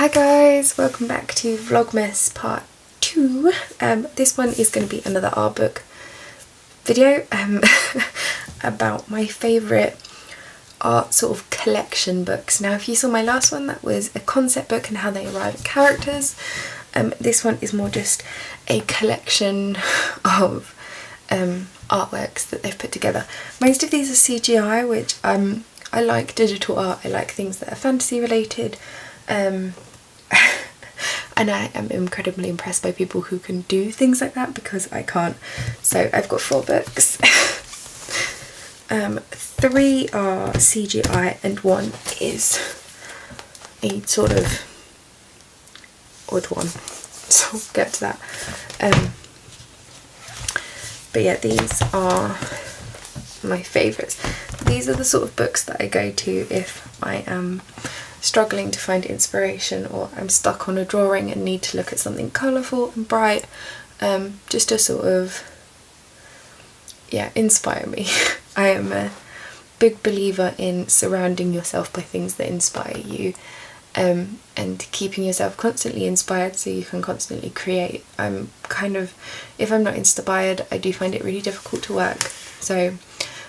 Hi guys, welcome back to Vlogmas part 2. This one is going to be another art book video about my favourite art sort of collection books. Now if you saw my last one, that was a concept book and how they arrive at characters. This one is more just a collection of artworks that they've put together. Most of these are CGI, which I like digital art. I like things that are fantasy related. And I am incredibly impressed by people who can do things like that because I can't. So I've got 4 books. 3 are CGI and 1 is a sort of odd one. So we'll get to that. But yeah, these are my favourites. These are the sort of books that I go to if I am struggling to find inspiration or I'm stuck on a drawing and need to look at something colourful and bright, just to sort of, yeah, inspire me. I am a big believer in surrounding yourself by things that inspire you, and keeping yourself constantly inspired so you can constantly create. I'm kind of, if I'm not inspired, I do find it really difficult to work. So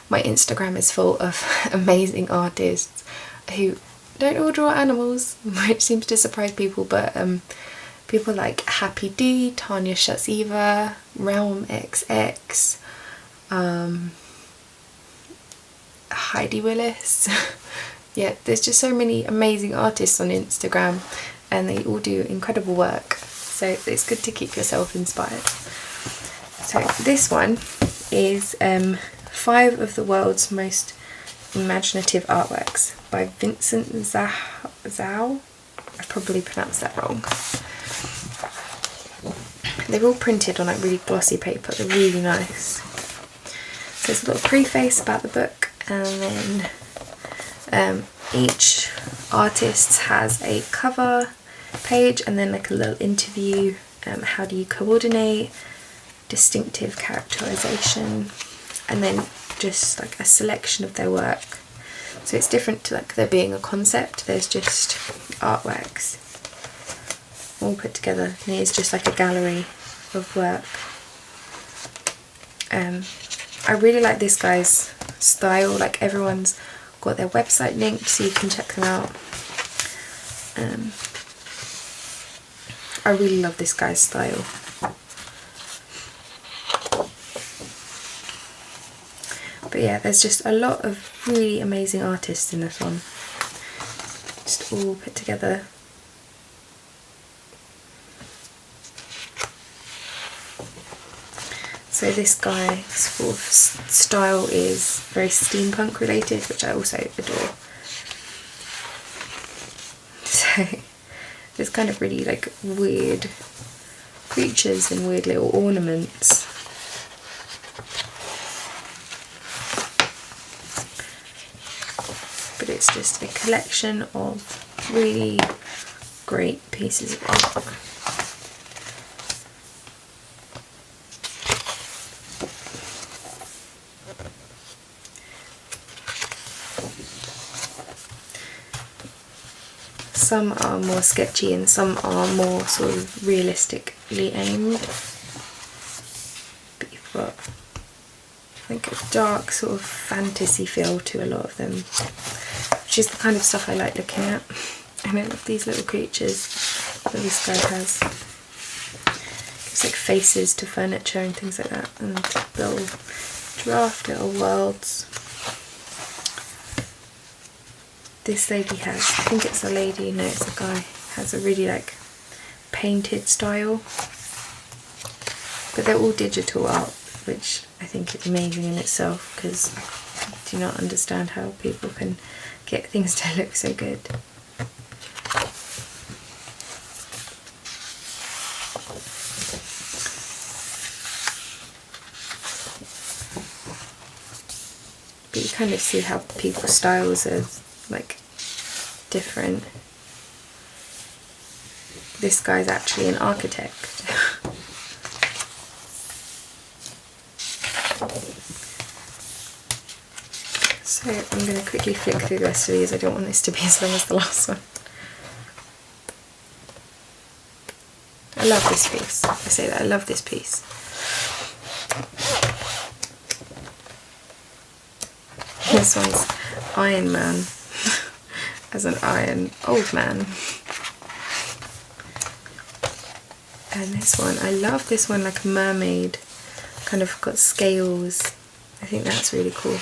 my Instagram is full of amazing artists who don't all draw animals, which seems to surprise people, but people like Happy D, Tanya Shatsiva, Realm XX, Heidi Willis. Yeah, there's just so many amazing artists on Instagram and they all do incredible work, so it's good to keep yourself inspired. So this one is 5 of the world's most imaginative artworks by Vincent Zhao. I probably pronounced that wrong. They're all printed on like really glossy paper. They're really nice. So there's a little preface about the book, and then each artist has a cover page and then like a little interview. How do you coordinate? Distinctive characterization, and then just like a selection of their work. So it's different to like there being a concept, there's just artworks all put together, and it is just like a gallery of work. I really like this guy's style, like everyone's got their website linked so you can check them out. I really love this guy's style. But yeah, there's just a lot of really amazing artists in this one. Just all put together. So this guy's sort of style is very steampunk related, which I also adore. So there's kind of really like weird creatures and weird little ornaments. But it's just a collection of really great pieces of art. Some are more sketchy and some are more sort of realistically aimed. But you've got like a dark sort of fantasy feel to a lot of them, which is the kind of stuff I like looking at. And I love these little creatures that this guy has. It's like faces to furniture and things like that, and little draft little worlds. This lady has, I think it's a lady, no it's a guy, has a really like painted style. But they're all digital art, which I think is amazing in itself, because I do not understand how people can get things to look so good. But you kind of see how people's styles are like different. This guy's actually an architect. So I'm going to quickly flick through the rest of these. I don't want this to be as long as the last one. I love this piece. I say that I love this piece. This one's Iron Man as an iron old man. And this one, I love this one, like a mermaid, kind of got scales. I think that's really cool.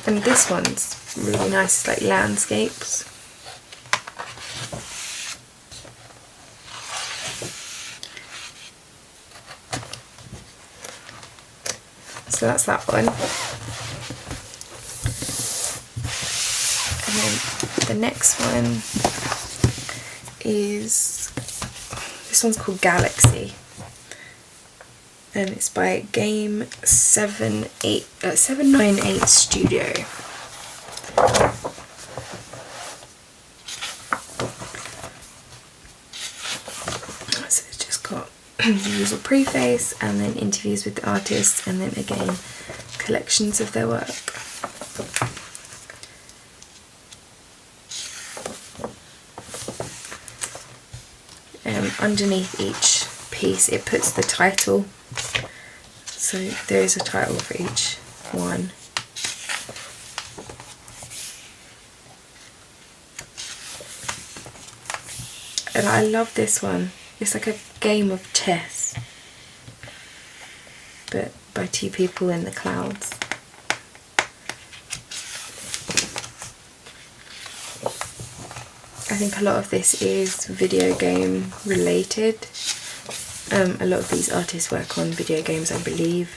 And this one's really nice, it's like landscapes. So that's that one. And then the next one is, this one's called Galaxy. And it's by Game 798 Studio. So it's just got the usual preface and then interviews with the artists, and then again collections of their work. Underneath each piece it puts the title, so there is a title for each one. And I love this one. It's like a game of chess, but by two people in the clouds. I think a lot of this is video game related. A lot of these artists work on video games, I believe.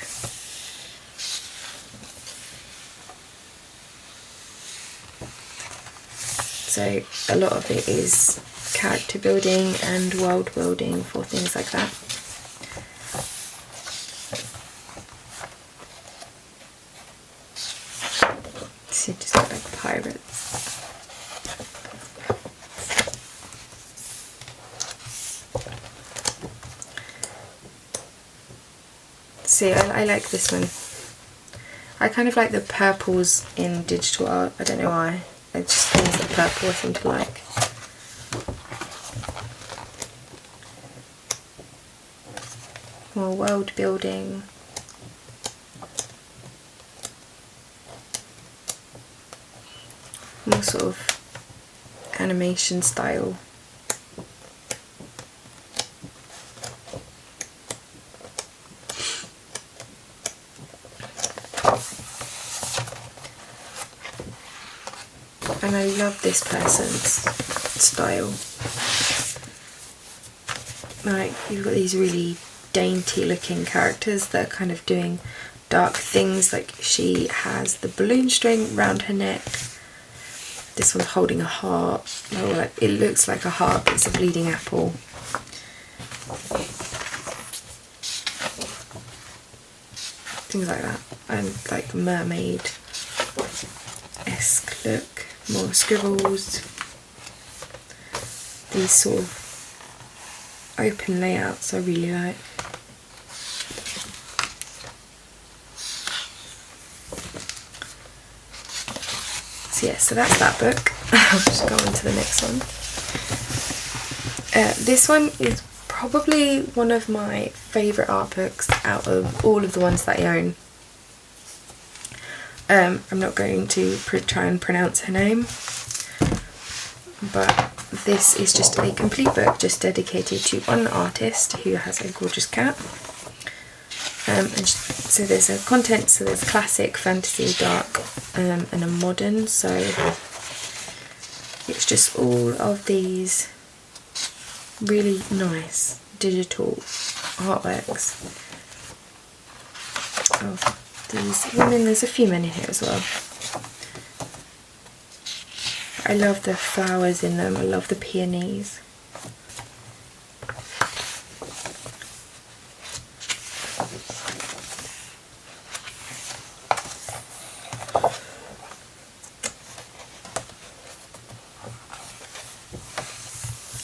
So a lot of it is character building and world building for things like that. So it just look like pirates. See, I like this one. I kind of like the purples in digital art. I don't know why. It just things like purple I seem to like. More world building. More sort of animation style. And I love this person's style. Like, you've got these really dainty looking characters that are kind of doing dark things. Like, she has the balloon string around her neck. This one's holding a heart. Oh, like, it looks like a heart, but it's a bleeding apple. Things like that. And like mermaid-esque look. More scribbles. These sort of open layouts I really like. So yeah, so that's that book. I'll just go on to the next one. This one is probably one of my favourite art books out of all of the ones that I own. I'm not going to try and pronounce her name, but this is just a complete book just dedicated to one artist who has a gorgeous cat. So there's a content, so there's classic, fantasy, dark, and a modern, so it's just all of these really nice digital artworks of these women. There's a few men in here as well. I love the flowers in them, I love the peonies.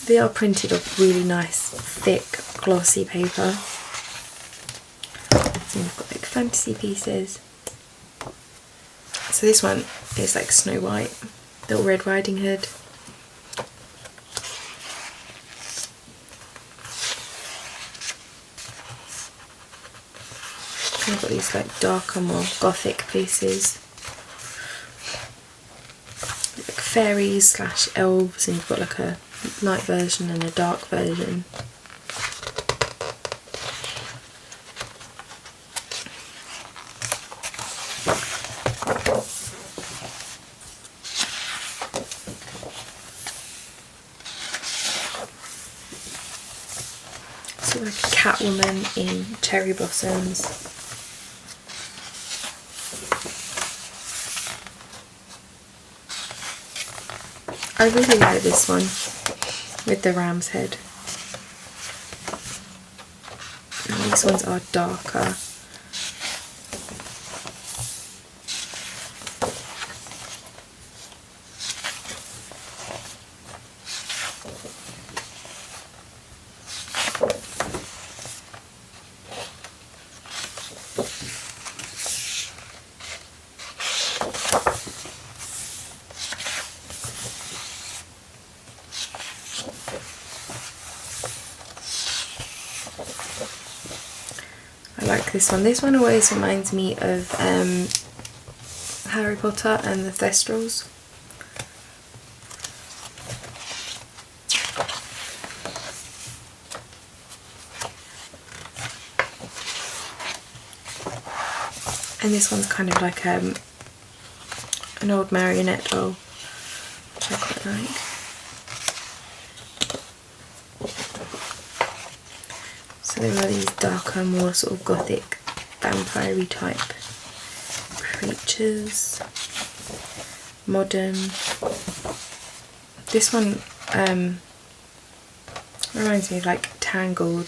They are printed off really nice, thick, glossy paper. So you've got like fantasy pieces, So this one is like Snow White, Little Red Riding Hood. And I've got these like darker, more gothic pieces. Like fairies / elves, and you've got like a light version and a dark version. So like a Catwoman in cherry blossoms. I really like this one with the ram's head. And these ones are darker. I like this one. This one always reminds me of Harry Potter and the Thestrals. And this one's kind of like an old marionette doll, which I quite like. So there are these darker, more sort of gothic, vampire-y type creatures. Modern. This one reminds me of like Tangled.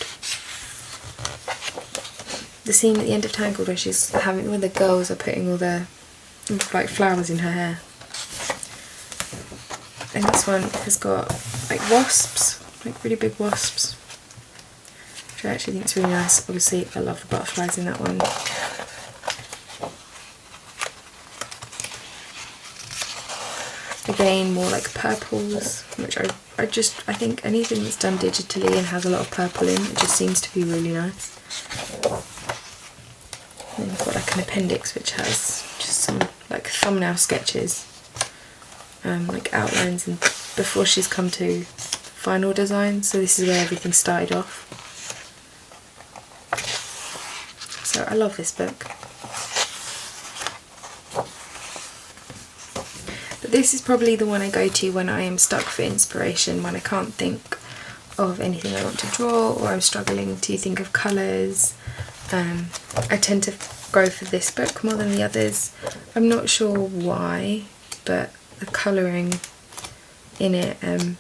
The scene at the end of Tangled where where the girls are putting all the like flowers in her hair. And this one has got like wasps, like really big wasps, which I actually think is really nice. Obviously I love the butterflies in that one. Again, more like purples, which I think anything that's done digitally and has a lot of purple in, it just seems to be really nice. And then we've got like an appendix which has just some like thumbnail sketches, like outlines and before she's come to final design. So this is where everything started off. So I love this book. But this is probably the one I go to when I am stuck for inspiration, when I can't think of anything I want to draw or I'm struggling to think of colours. I tend to go for this book more than the others. I'm not sure why, but the colouring in it and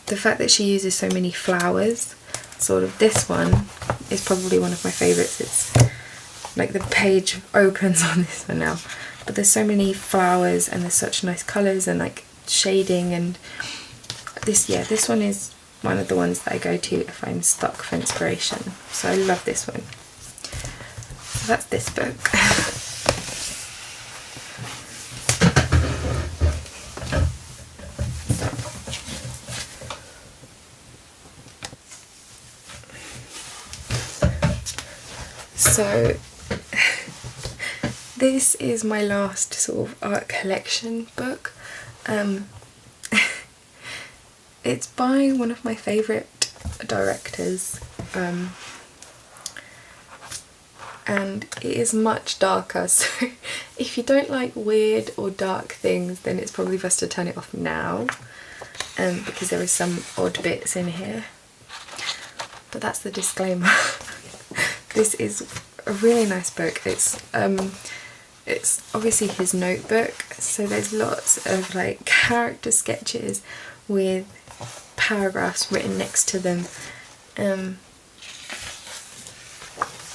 the fact that she uses so many flowers, sort of this one is probably one of my favourites. It's like the page opens on this one now, but there's so many flowers and there's such nice colours and like shading, and this one is one of the ones that I go to if I'm stuck for inspiration. So I love this one. So that's this book. So this is my last sort of art collection book. It's by one of my favourite directors, and it is much darker, so if you don't like weird or dark things then it's probably best to turn it off now, because there is some odd bits in here, but that's the disclaimer. This is a really nice book. It's obviously his notebook, so there's lots of like character sketches with paragraphs written next to them,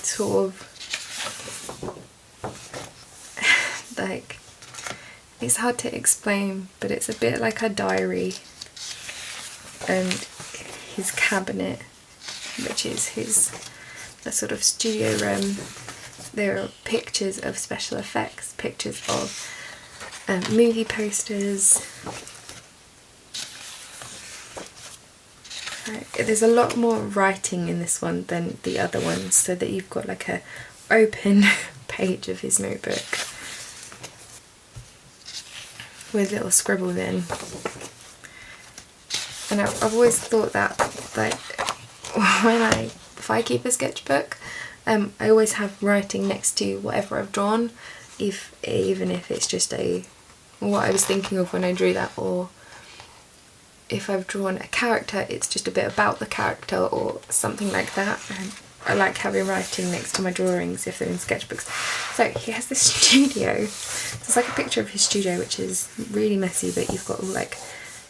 sort of like, it's hard to explain, but it's a bit like a diary, and his cabinet, which is his sort of studio room, there are pictures of special effects, pictures of movie posters. Right. There's a lot more writing in this one than the other ones, so that you've got like a open page of his notebook with little scribbles in. And I've always thought that like if I keep a sketchbook, I always have writing next to whatever I've drawn, even if it's just what I was thinking of when I drew that, or if I've drawn a character, it's just a bit about the character or something like that. And I like having writing next to my drawings if they're in sketchbooks. So he has this studio. It's like a picture of his studio, which is really messy, but you've got all like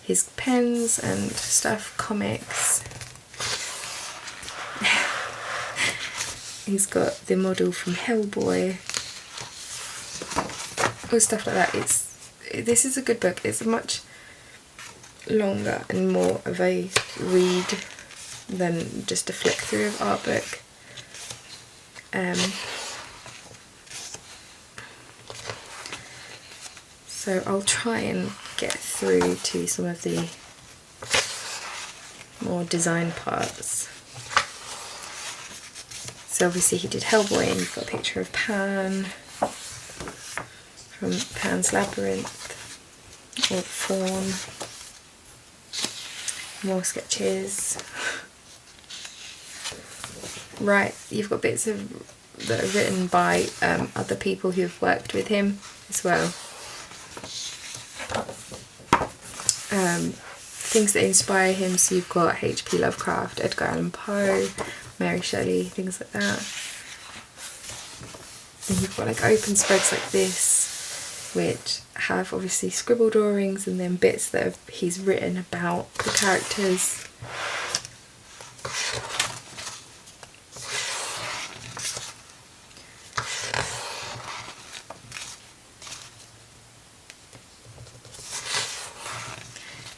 his pens and stuff, comics. He's got the model from Hellboy, all stuff like that. This is a good book. It's much longer and more of a read than just a flick through of art book. So I'll try and get through to some of the more design parts. So obviously he did Hellboy, and you've got a picture of Pan from Pan's Labyrinth, or Fawn. More sketches. Right, you've got bits that are written by other people who've worked with him as well. Things that inspire him, so you've got H.P. Lovecraft, Edgar Allan Poe, Mary Shelley, things like that. And you've got like open spreads like this, which have obviously scribble drawings and then bits that he's written about the characters.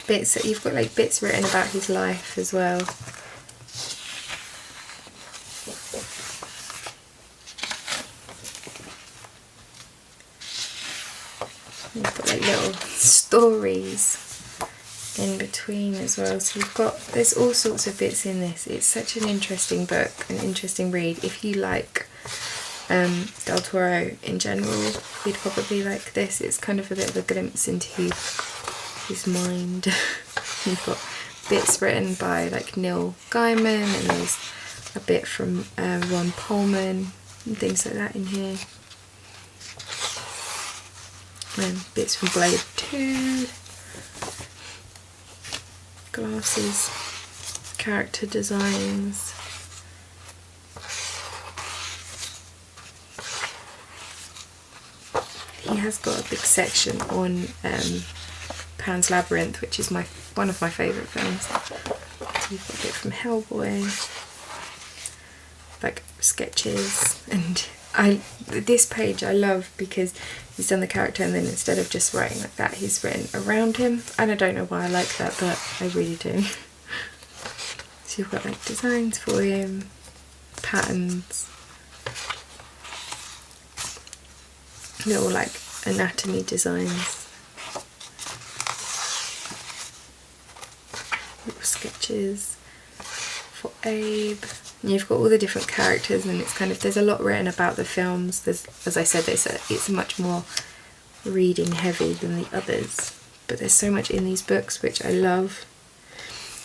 Bits that you've got like bits written about his life as well. You've got like little stories in between as well. So there's all sorts of bits in this. It's such an interesting book, an interesting read. If you like Del Toro in general, you'd probably like this. It's kind of a bit of a glimpse into his mind. You've got bits written by like Neil Gaiman, and there's a bit from Ron Perlman and things like that in here. And bits from Blade 2, glasses, character designs. He has got a big section on Pan's Labyrinth, which is one of my favourite films. So you've got a bit from Hellboy, like sketches, and this page I love because he's done the character, and then instead of just writing like that, he's written around him, and I don't know why I like that, but I really do. So you've got like designs for him, patterns, little like anatomy designs, little sketches for Abe. And you've got all the different characters, and it's kind of, there's a lot written about the films. There's, as I said, it's much more reading heavy than the others, but there's so much in these books which I love.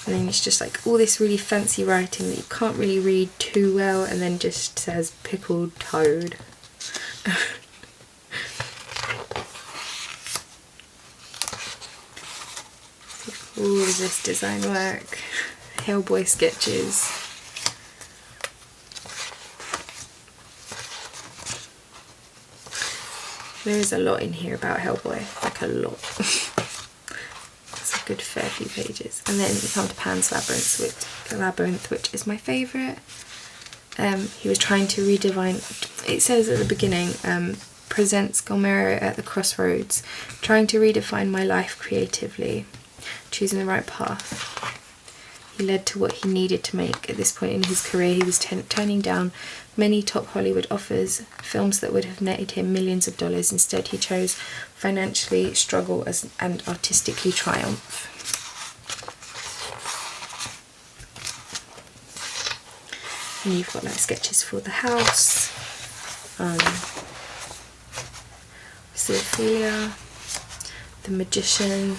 And then it's just like all this really fancy writing that you can't really read too well, and then just says pickled toad. All of this design work, Hellboy sketches. There is a lot in here about Hellboy, like a lot. It's a good fair few pages. And then you come to Pan's Labyrinth, which is my favourite. He was trying to redefine, it says at the beginning, presents Gomero at the crossroads, trying to redefine my life creatively, choosing the right path. led to what he needed to make at this point in his career. He was turning down many top Hollywood offers, films that would have netted him millions of dollars. Instead, he chose financially struggle and artistically triumph. And you've got like sketches for the house, Ophelia, the magician,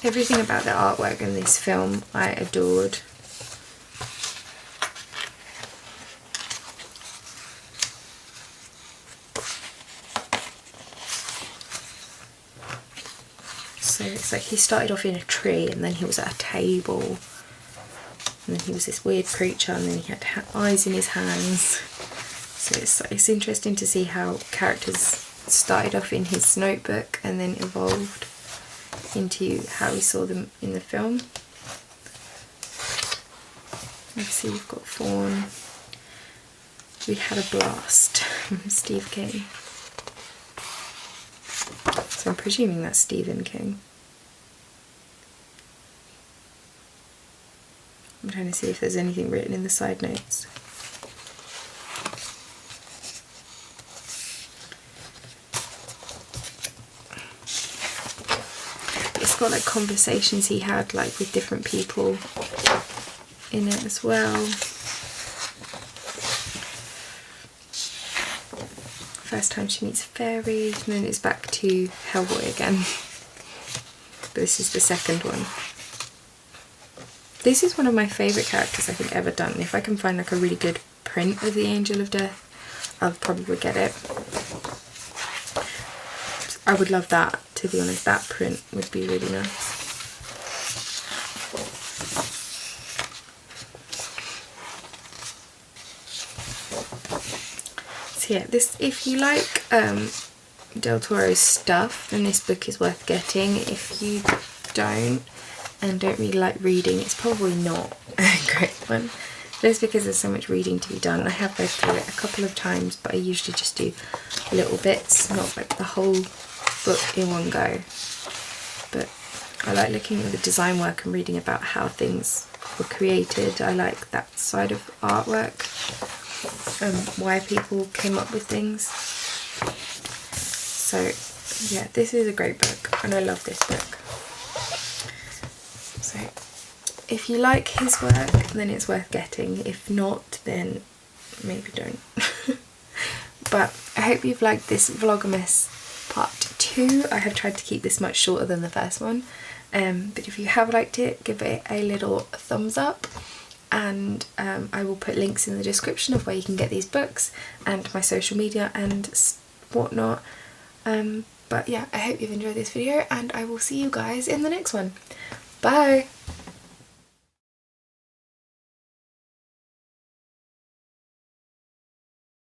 everything about the artwork in this film I adored. So it's like he started off in a tree, and then he was at a table, and then he was this weird creature, and then he had eyes in his hands. So it's interesting to see how characters started off in his notebook and then evolved into how we saw them in the film. Let's see, we've got Fawn. We had a blast. Steve King. So I'm presuming that's Stephen King. I'm trying to see if there's anything written in the side notes. It's got like conversations he had like with different people in it as well. First time she meets a fairy, and then it's back to Hellboy again. But this is the second one. This is one of my favourite characters I think ever done. If I can find like a really good print of the Angel of Death, I'll probably get it. I would love that, to be honest. That print would be really nice. So yeah, this, if you like Del Toro's stuff, then this book is worth getting. If you don't and don't really like reading, it's probably not a great one, just because there's so much reading to be done. I have read through it a couple of times, but I usually just do little bits, not like the whole book in one go. But I like looking at the design work and reading about how things were created. I like that side of artwork, why people came up with things. So yeah, this is a great book, and I love this book. So if you like his work, then it's worth getting. If not, then maybe don't. But I hope you've liked this Vlogmas part 2. I have tried to keep this much shorter than the first one, but if you have liked it, give it a little thumbs up, and I will put links in the description of where you can get these books and my social media and whatnot. But yeah, I hope you've enjoyed this video, and I will see you guys in the next one. Bye!